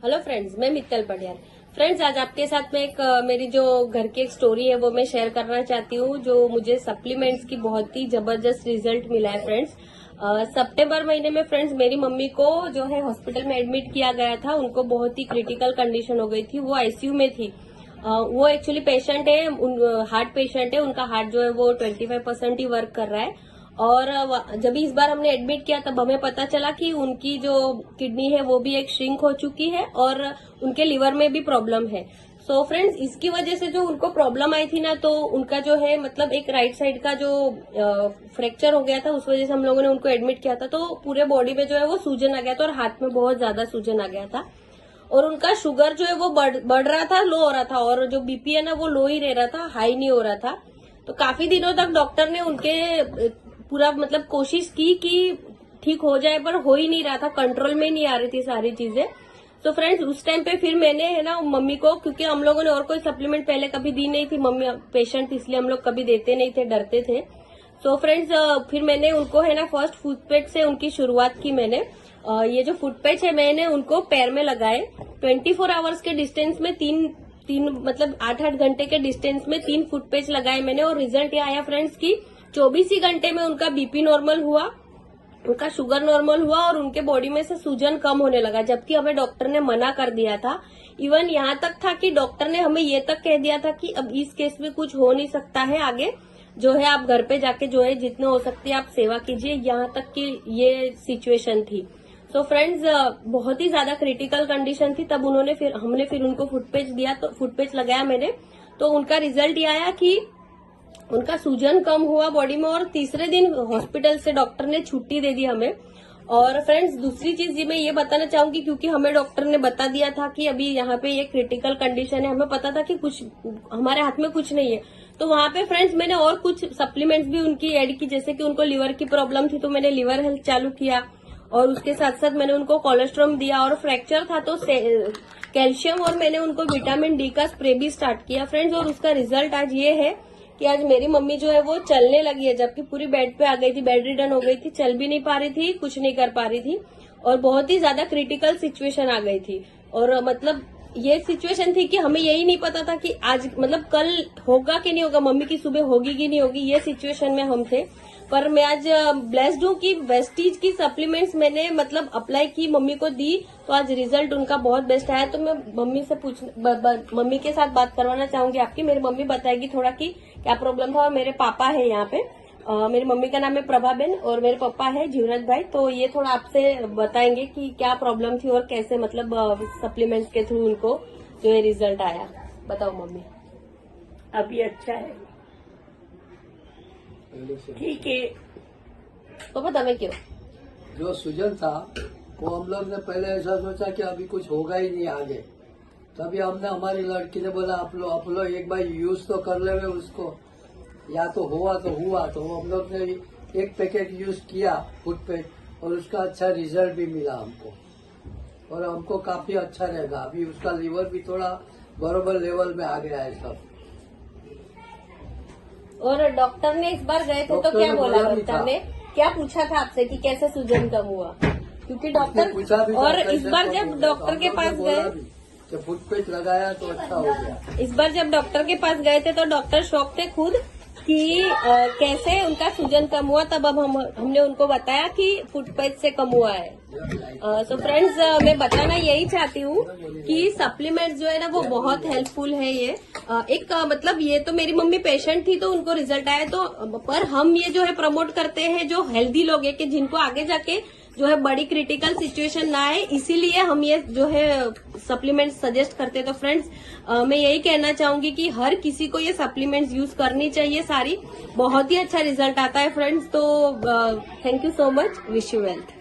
Hello friends, मैं Mittal Patial. Friends, आज आपके साथ में मेरी जो घर की एक स्टोरी है वो मैं शेयर करना चाहती हूँ, जो मुझे सप्लीमेंट्स की बहुत ही जबरदस्त रिजल्ट मिला है। फ्रेंड्स, सितंबर महीने में फ्रेंड्स मेरी मम्मी को जो है हॉस्पिटल में एडमिट किया गया था। उनको बहुत ही क्रिटिकल कंडीशन हो गई थी, वो आईसीयू में थी। वो एक्चुअली पेशेंट है, हार्ट पेशेंट है। उनका हार्ट जो है वो 25% ही वर्क कर रहा है। और जब इस बार हमने एडमिट किया तब हमें पता चला कि उनकी जो किडनी है वो भी एक श्रिंक हो चुकी है और उनके लिवर में भी प्रॉब्लम है। सो फ्रेंड्स, इसकी वजह से जो उनको प्रॉब्लम आई थी ना, तो उनका जो है मतलब एक राइट साइड का जो फ्रैक्चर हो गया था, उस वजह से हम लोगों ने उनको एडमिट किया था। तो पूरे बॉडी में जो है वो सूजन आ गया था और हाथ में बहुत ज्यादा सूजन आ गया था। और उनका शुगर जो है वो बढ़ रहा था, लो हो रहा था, और जो बीपी है ना वो लो ही रह रहा था, हाई नहीं हो रहा था। तो काफी दिनों तक डॉक्टर ने उनके पूरा मतलब कोशिश की कि ठीक हो जाए, पर हो ही नहीं रहा था, कंट्रोल में नहीं आ रही थी सारी चीजें। तो फ्रेंड्स, उस टाइम पे फिर मैंने है ना मम्मी को, क्योंकि हम लोगों ने और कोई सप्लीमेंट पहले कभी दी नहीं थी, मम्मी पेशेंट इसलिए हम लोग कभी देते नहीं थे, डरते थे। तो फ्रेंड्स, फिर मैंने उनको है ना फर्स्ट फुट पैच से उनकी शुरुआत की मैंने। ये जो फुट पैच है मैंने उनको पैर में लगाए। 24 आवर्स के डिस्टेंस में तीन मतलब 8-8 घंटे के डिस्टेंस में 3 फुट पैच लगाए मैंने। और रिजल्ट ये आया फ्रेंड्स की 24 ही घंटे में उनका बीपी नॉर्मल हुआ, उनका शुगर नॉर्मल हुआ और उनके बॉडी में से सूजन कम होने लगा। जबकि हमें डॉक्टर ने मना कर दिया था। इवन यहाँ तक था कि डॉक्टर ने हमें ये तक कह दिया था कि अब इस केस में कुछ हो नहीं सकता है, आगे जो है आप घर पे जाके जो है जितना हो सकती है आप सेवा कीजिए। यहाँ तक की ये सिचुएशन थी। तो फ्रेंड्स, बहुत ही ज्यादा क्रिटिकल कंडीशन थी। तब हमने फिर उनको फुटपेच दिया, तो फुटपेच लगाया मैंने। तो उनका रिजल्ट ये आया कि उनका सूजन कम हुआ बॉडी में, और तीसरे दिन हॉस्पिटल से डॉक्टर ने छुट्टी दे दी हमें। और फ्रेंड्स, दूसरी चीज मैं ये बताना चाहूंगी, क्योंकि हमें डॉक्टर ने बता दिया था कि अभी यहाँ पे ये क्रिटिकल कंडीशन है, हमें पता था कि कुछ हमारे हाथ में कुछ नहीं है। तो वहां पे फ्रेंड्स मैंने और कुछ सप्लीमेंट्स भी उनकी ऐड की, जैसे कि उनको लिवर की प्रॉब्लम थी तो मैंने लिवर हेल्थ चालू किया, और उसके साथ साथ मैंने उनको कोलेस्ट्रॉम दिया, और फ्रैक्चर था तो कैल्शियम, और मैंने उनको विटामिन डी का स्प्रे भी स्टार्ट किया फ्रेंड्स। और उसका रिजल्ट आज ये है कि आज मेरी मम्मी जो है वो चलने लगी है, जबकि पूरी बेड पे आ गई थी, बेड रिडन हो गई थी, चल भी नहीं पा रही थी, कुछ नहीं कर पा रही थी, और बहुत ही ज्यादा क्रिटिकल सिचुएशन आ गई थी। और मतलब ये सिचुएशन थी कि हमें यही नहीं पता था कि आज मतलब कल होगा कि नहीं होगा, मम्मी की सुबह होगी कि नहीं होगी, ये सिचुएशन में हम थे। पर मैं आज ब्लेस्ड हूँ कि वेस्टीज की सप्लीमेंट्स मैंने मतलब अप्लाई की, मम्मी को दी, तो आज रिजल्ट उनका बहुत बेस्ट आया। तो मैं मम्मी के साथ बात करवाना चाहूंगी आपकी। मेरी मम्मी बताएगी थोड़ा कि क्या प्रॉब्लम था। और मेरे पापा है यहाँ पे, मेरी मम्मी का नाम है प्रभाबेन और मेरे पापा है जीवराज भाई। तो ये थोड़ा आपसे बताएंगे कि क्या प्रॉब्लम थी और कैसे मतलब सप्लीमेंट्स के थ्रू उनको जो है रिजल्ट आया। बताओ मम्मी। अभी अच्छा है, ठीक है। पापा तमें क्यों जो सूजन था वो हम लोग ने पहले ऐसा सोचा कि अभी कुछ होगा ही नहीं आगे। तभी हमने, हमारी लड़की ने बोला आप लोग एक बार यूज तो कर ले उसको, या तो हुआ तो हुआ। तो हम लोग ने एक पैकेट यूज किया फुट पैक, और उसका अच्छा रिजल्ट भी मिला हमको, और हमको काफी अच्छा रहेगा। अभी उसका लीवर भी थोड़ा बराबर लेवल में आ गया है सब। और डॉक्टर ने इस बार गए थे तो क्या बोला डॉक्टर ने, क्या पूछा था आपसे कि कैसे सूजन कम हुआ? क्योंकि डॉक्टर, और इस बार जब डॉक्टर के पास गए, जब फुट पैच लगाया तो अच्छा हो गया। इस बार जब डॉक्टर के पास गए थे तो डॉक्टर शॉक थे खुद कि कैसे उनका सूजन कम हुआ। तब अब हमने उनको बताया कि फुट पैच से कम हुआ है। सो फ्रेंड्स, मैं बताना यही चाहती हूँ कि सप्लीमेंट्स जो है ना वो बहुत हेल्पफुल है। ये मतलब ये तो मेरी मम्मी पेशेंट थी तो उनको रिजल्ट आया, तो पर हम ये जो है प्रमोट करते हैं जो हेल्दी लोग है, कि जिनको आगे जाके जो है बड़ी क्रिटिकल सिचुएशन ना आए, इसीलिए हम ये जो है सप्लीमेंट्स सजेस्ट करते हैं। तो फ्रेंड्स, मैं यही कहना चाहूंगी कि हर किसी को ये सप्लीमेंट्स यूज करनी चाहिए सारी, बहुत ही अच्छा रिजल्ट आता है फ्रेंड्स। तो thank you so much, wish you wealth.